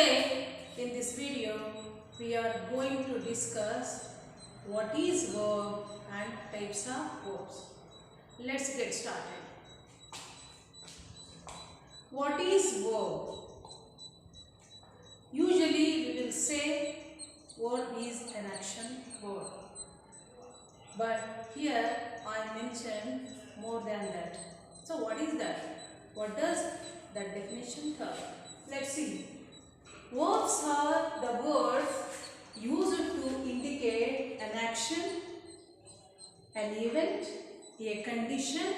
Today in this video we are going to discuss what is verb and types of verbs. Let's get started. What is verb? Usually we will say verb is an action word. But here I mentioned more than that. So what is that? What does that definition tell? Let's see. Verbs are the words used to indicate an action, an event, a condition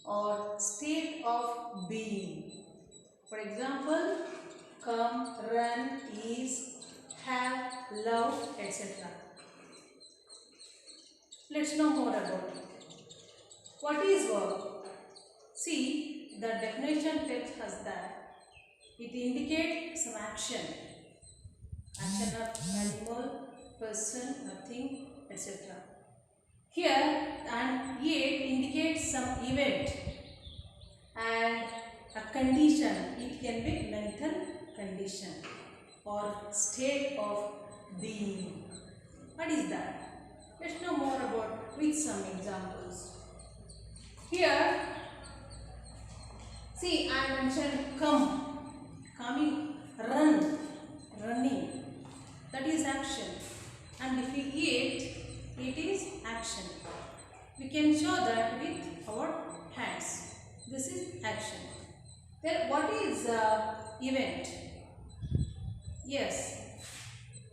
or state of being. For example, come, run, is, have, love, etc. Let's know more about it. What is verb? See, the definition tells us that it indicates some action of animal, person, nothing, etc. Here and it indicates some event and a condition. It can be mental condition or state of being. What is that? Let's know more about with some examples. Here, see, I mentioned come, coming, run, running. That is action. And if we eat, it is action. We can show that with our hands. This is action. Then what is event? Yes,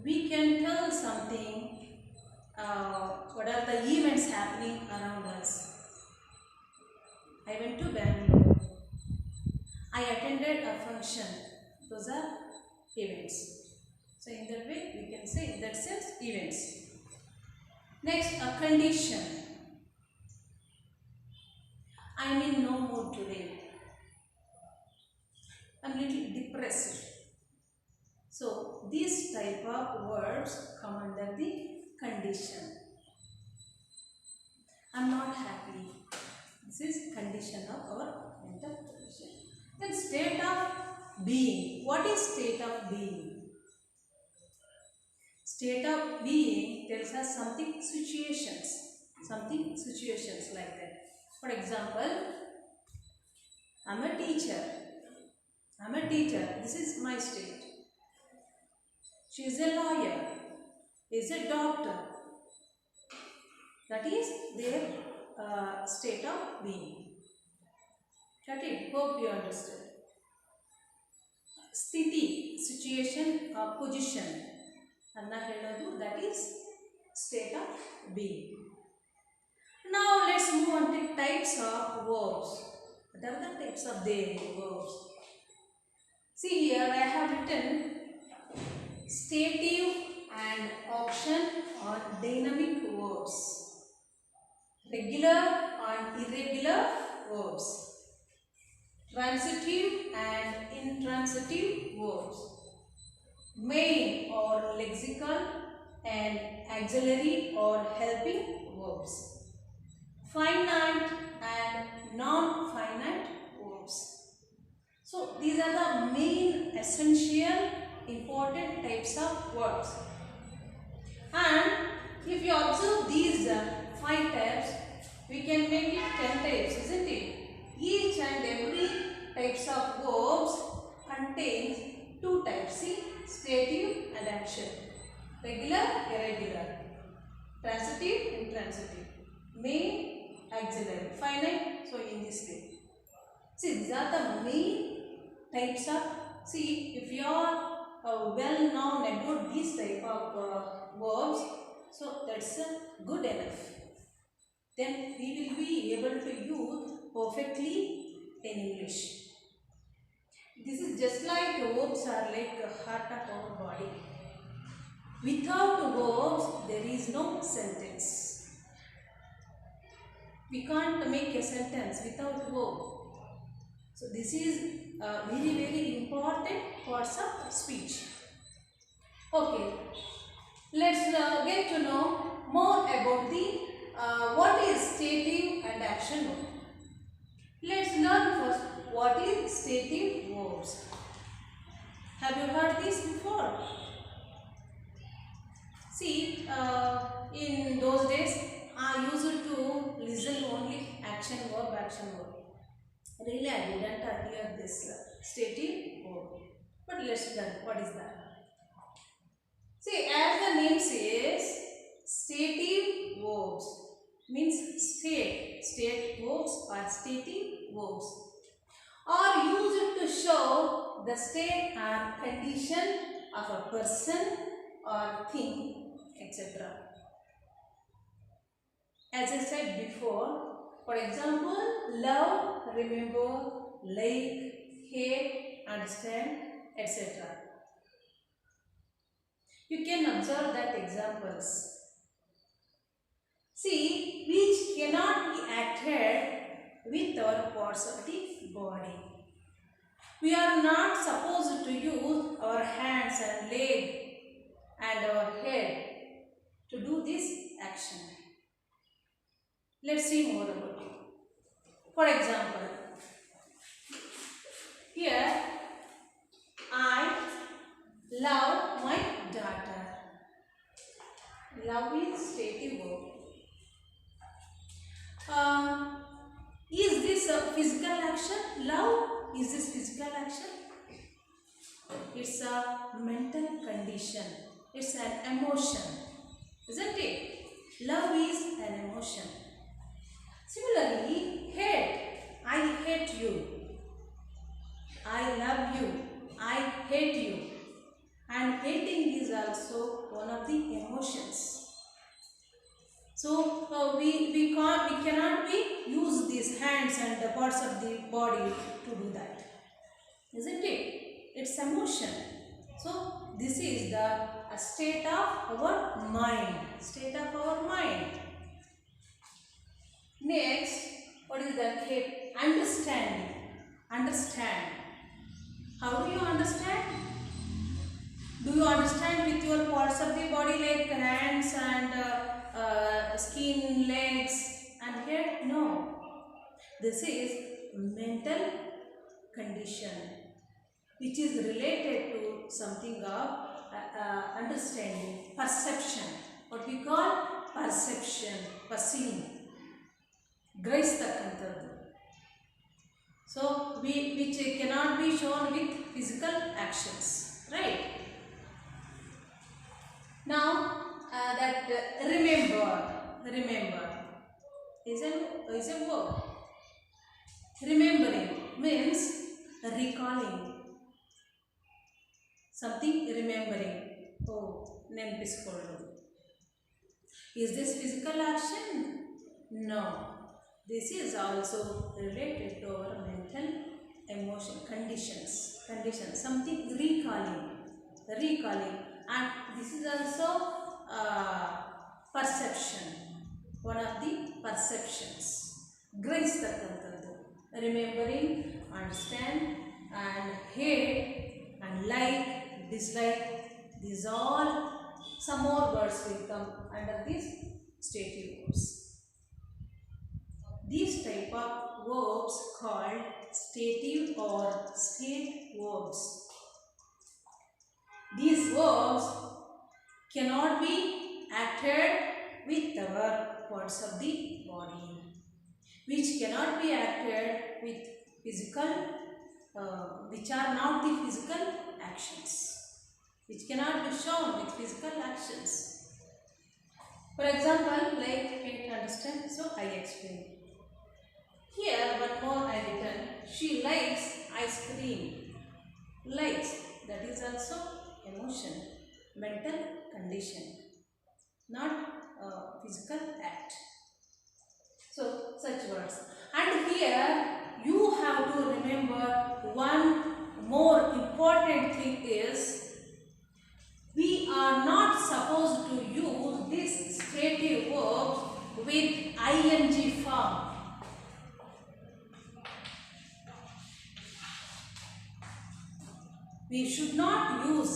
we can tell something. What are the events happening around us? I went to Bangalore. I attended a function. Those are events. So in that way we can say in that sense events. Next, a condition. I am in no mood today. I am little depressed. So these type of words come under the condition. I am not happy. This is condition of our mental condition. Then state of being. What is state of being? State of being tells us something situations like that. For example, I am a teacher. This is my state. She is a lawyer. Is a doctor. That is their state of being. Got it? Hope you understood. Sthiti, situation or position. Anna heladu, that is state of being. Now let's move on to types of verbs. What are the types of their verbs? See here I have written stative and option or dynamic verbs. Regular and irregular verbs. Transitive and intransitive verbs. Main or lexical and auxiliary or helping verbs. Finite and non-finite verbs. So these are the main essential important types of verbs. And if you observe these 5 types, we can make it 10 types, isn't it? Each and every types of verbs contains 2 types. See, stative and action. Regular, irregular. Transitive, intransitive. Main, auxiliary. Finite, so in this way. See, these are the main types of. See, if you are well known about these type of verbs, so that's good enough. Then we will be able to use perfectly in English. This is just like verbs are like the heart of our body. Without verbs, there is no sentence. We can't make a sentence without verb. So this is very, very important parts of speech. Okay, let's get to know more about the what is stative and action verb. Let's learn first what is stative verbs. Have you heard this before? See, in those days, I used to listen only action verb, action verb. Really, I didn't hear this stative verb. But let's learn what is that. See, as the name says, stative verbs means state verbs or stative verbs are used to show the state or condition of a person or thing, etc. As I said before, for example, love, remember, like, hate, understand, etc. You can observe that examples. See, which cannot be acted with our parts of the body. We are not supposed to use our hands and leg and our head to do this action. Let's see more about it. For example, here I love my daughter. Love is stative verb. Is this a physical action? Love, is this physical action? It's a mental condition. It's an emotion, isn't it? Love is an emotion. Similarly, hate. I hate you. I love you. I hate you. And hating is also one of the emotions. So we cannot use these hands and the parts of the body to do that, isn't it? It's emotion. So this is the state of our mind. State of our mind. Next, what is that? Understanding. Understand. How do you understand? Do you understand with your parts of the body like hands and skin, legs and head? No. This is mental condition which is related to something of understanding, perception. What we call perception, perceiving. Grahisthakkantadu. So which cannot be shown with physical actions, right? Now that remember is a verb. Remembering means recalling something, remembering. Oh, ನೆನಪಿಸಿಕೊಳ್ಳೋದು. Is this physical action? No. This is also related to our mental emotion conditions. Something recalling, and this is also perception. One of the perceptions. Grahisthakkantadu. Remembering, understand, and hate, and like, dislike. These all some more words will come under these stative verbs. These type of verbs called stative or state verbs. These verbs cannot be acted with our parts of the body, which cannot be acted with physical, which are not the physical actions, which cannot be shown with physical actions. For example, like can't understand, so I explain. Here one more I written. She likes ice cream. Likes, that is also emotion, mental condition, not physical act. So such words. And here you have to remember one more important thing is we are not supposed to use this stative verb with ing form. We should not use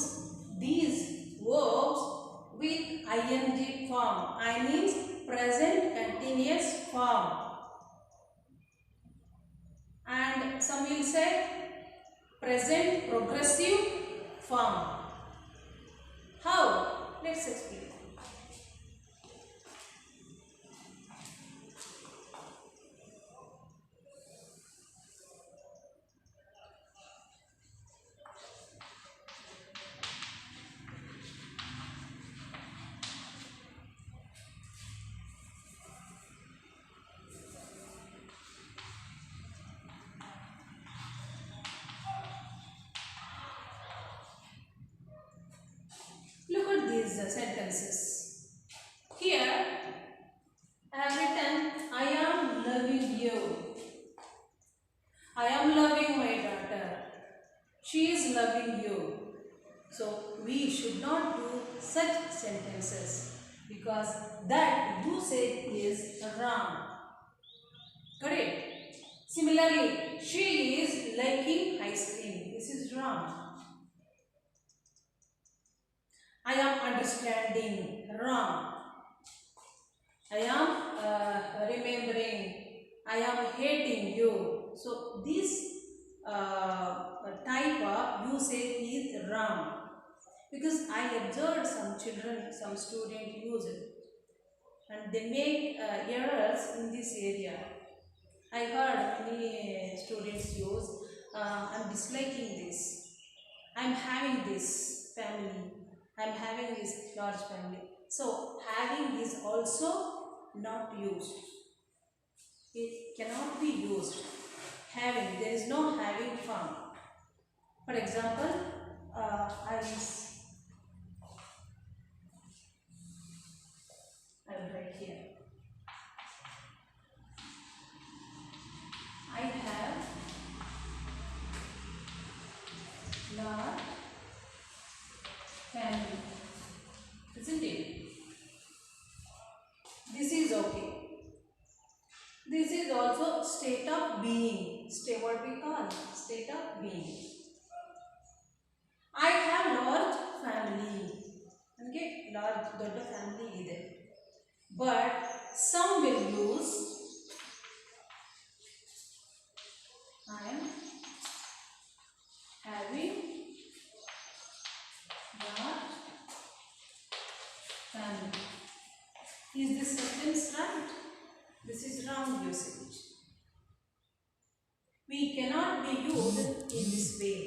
these verbs with ing form. I means present continuous form. And some will say present progressive form. How? Let's explain. Look at these sentences. Here, I have written, I am loving you. I am loving my daughter. She is loving you. So, we should not do such sentences because that usage is wrong. Correct? Similarly, she is liking ice cream. This is wrong. I am understanding. Wrong. I am remembering. I am hating you. So, this type of usage is wrong. Because I observed some children, some students use it. And they make errors in this area. I heard many students use, I'm disliking this. I'm having this family. I'm having this large family. So, having is also not used. It cannot be used. Having, there is no having form. For example, I will write here. I have large family. Isn't it? This is okay. This is also state of being. What we call state of being. I have large family. Okay, large dota family is there. But some will use I am having large family. Is this sentence right? This is wrong usage. We cannot be used in this way.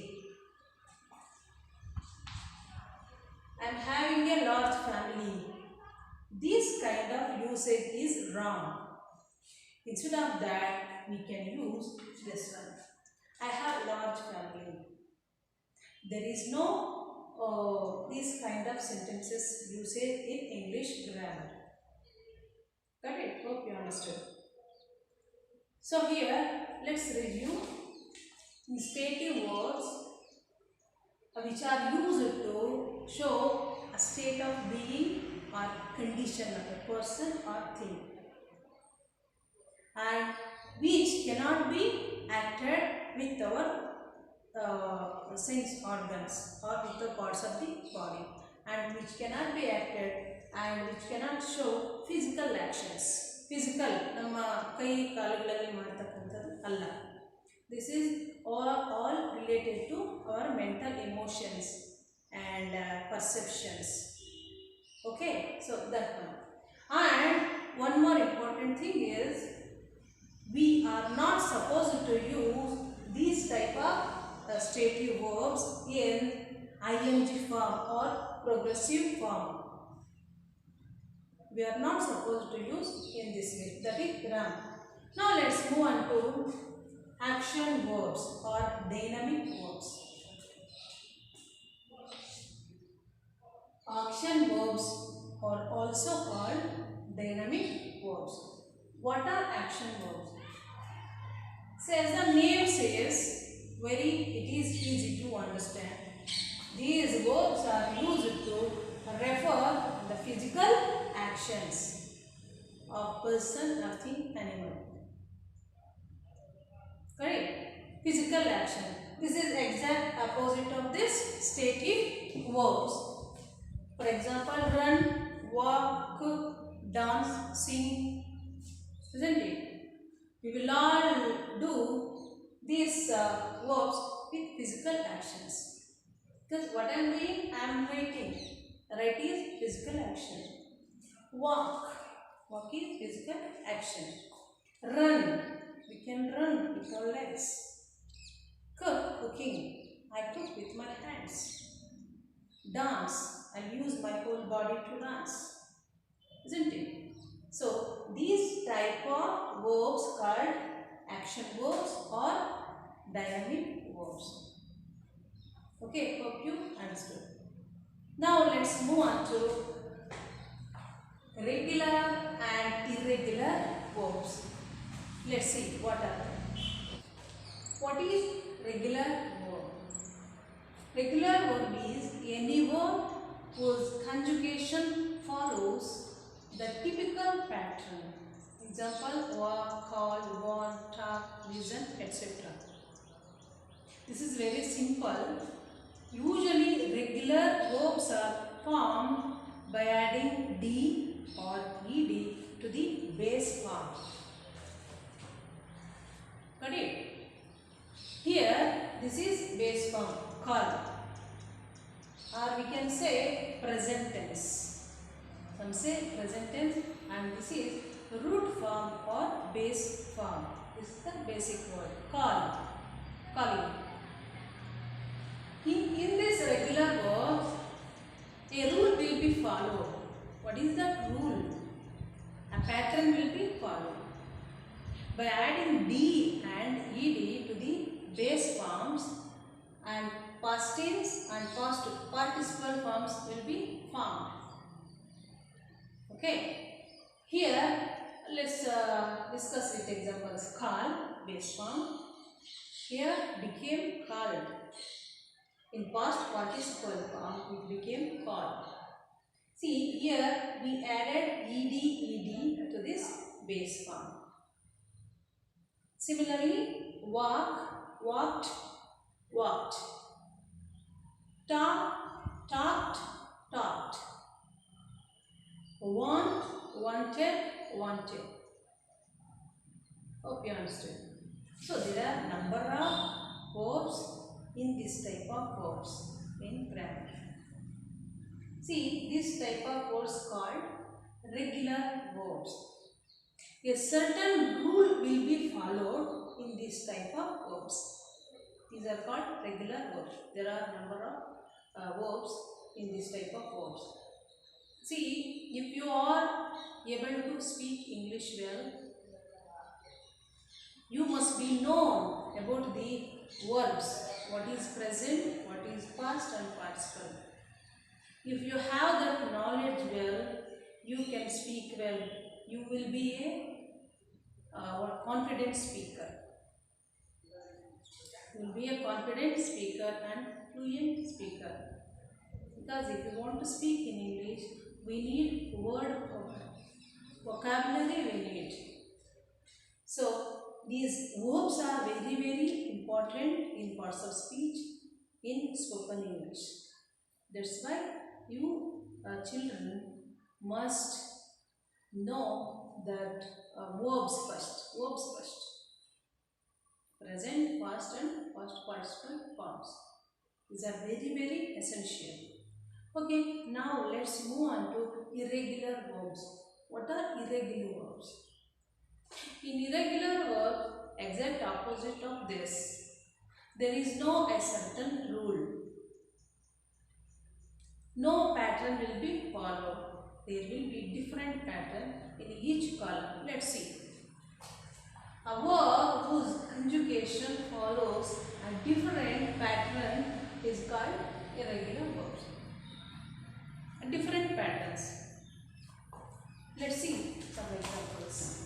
I am having a large family. This kind of usage is wrong. Instead of that, we can use this one. I have large family. There is no this kind of sentences usage in English grammar. Got it? Hope you understood. So here, let's review stative words which are used to show a state of being or condition of a person or thing, and which cannot be acted with our sense organs or with the parts of the body, and which cannot be acted and which cannot show physical actions. Physical, ನಮ್ಮ ಕೈ ಕಾಲುಗಳಲ್ಲಿ ಮಾಡ್ತಕ್ಕಂಥದ್ದು ಅಲ್ಲ. This is all related to our mental emotions and perceptions. Okay, so that one. And one more important thing is, we are not supposed to use these type of stative verbs in ing form or progressive form. We are not supposed to use in this way. That is wrong. Now let's move on to action verbs or dynamic verbs. Action verbs are also called dynamic verbs. What are action verbs? So as the name says, it is easy to understand. These verbs are used to refer the physical actions of person, nothing, animal. Correct? Physical action. This is exact opposite of this stative verbs. For example, run, walk, dance, sing. Isn't it? We will all do these verbs with physical actions. Because what I am doing, I am writing. Write is physical action. Walk. Walk is physical action. Run. We can run with our legs. Cook. Cooking. I cook with my hands. Dance. I use my whole body to dance. Isn't it? So, these type of verbs called action verbs or dynamic verbs. Okay, hope you understood. Now, let's move on to regular and irregular verbs. Let's see what are they. What is regular verb? Regular verb is any verb whose conjugation follows the typical pattern. Example, walk, call, want, talk, listen, etc. This is very simple. Usually regular verbs are formed by adding D or ED to the base form. Got it? Here, this is base form, call. Or we can say present tense. Some say present tense, and this is root form or base form. This is the basic word, call, calling. In this regular verb, a rule will be followed. What is that rule? A pattern will be followed. By adding D and ED to the base forms, and past tense and past participle forms will be formed. Okay. Here, let's discuss with examples. Call, base form. Here became called. In past participle form, it became called. See, here we added ed to this base form. Similarly, walk, walked, walked. Talk, talked, talked. Want, wanted, wanted. Hope you understood. So there are number of verbs in this type of verbs in grammar. See, this type of verbs called regular verbs. A certain rule will be followed in this type of verbs. These are called regular verbs. There are number of verbs in this type of verbs. See, if you are able to speak English well, you must be known about the verbs. What is present, what is past and participle. If you have that knowledge well, you can speak well. You will be a confident speaker. You will be a confident speaker and fluent speaker. Because if you want to speak in English, we need word vocabulary we need. So, these verbs are very, very important in parts of speech in spoken English. That's why you children must know that verbs first. Verbs first. Present, past and past participle forms. These are very, very essential. Okay, now let's move on to irregular verbs. What are irregular verbs? In irregular verbs, exact opposite of this. There is no a certain rule. No pattern will be followed. There will be different pattern in each column. Let's see. A verb whose conjugation follows a different pattern is called irregular verbs. Different patterns. Let's see some examples.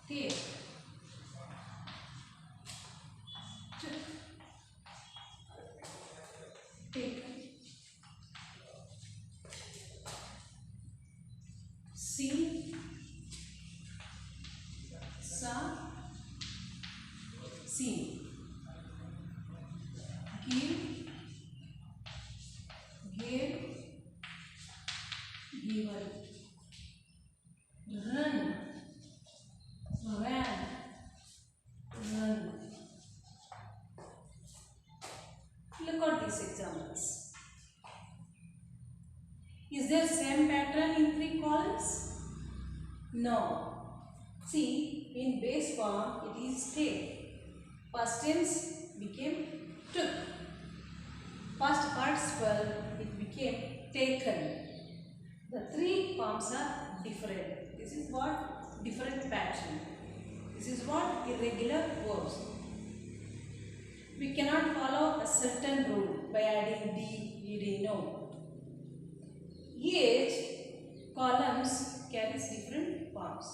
Here. Take. See. Sa. See. Give. Give. these examples. Is there same pattern in 3 columns? No. See, in base form it is take. Past tense became took. Past participle it became taken. The 3 forms are different. This is what different pattern. This is what irregular verbs. We cannot follow a certain rule by adding d, ed, no. Each columns carries different forms.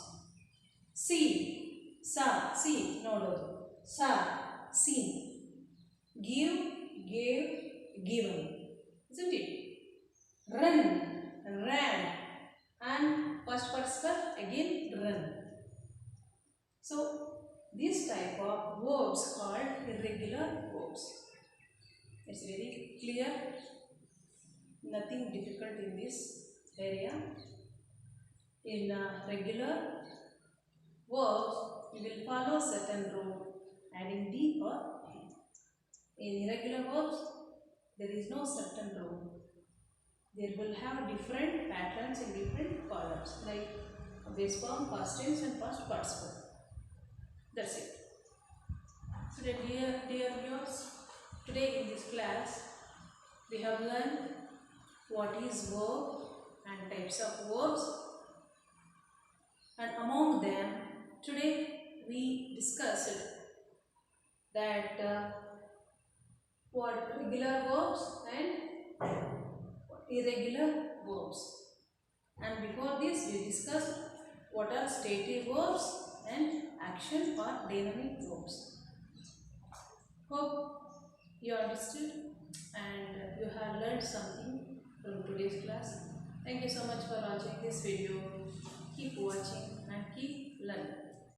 See, sa, see, no, sa, seen. Give, gave, given. Isn't it? Run, ran, and past participle again run. So this type of verbs called irregular verbs. It's very clear. Nothing difficult in this area. In regular verbs, we will follow certain rule, adding d or a. In irregular verbs, there is no certain rule. They will have different patterns in different columns, like base form, past tense, and past participle. That's it. So, dear viewers, today in this class, we have learned what is verb and types of verbs, and among them, today we discussed that what regular verbs and irregular verbs. And before this, we discussed what are stative verbs and action or dynamic verbs. Hope you understood and you have learned something from today's class. Thank you so much for watching this video. Keep watching and keep learning.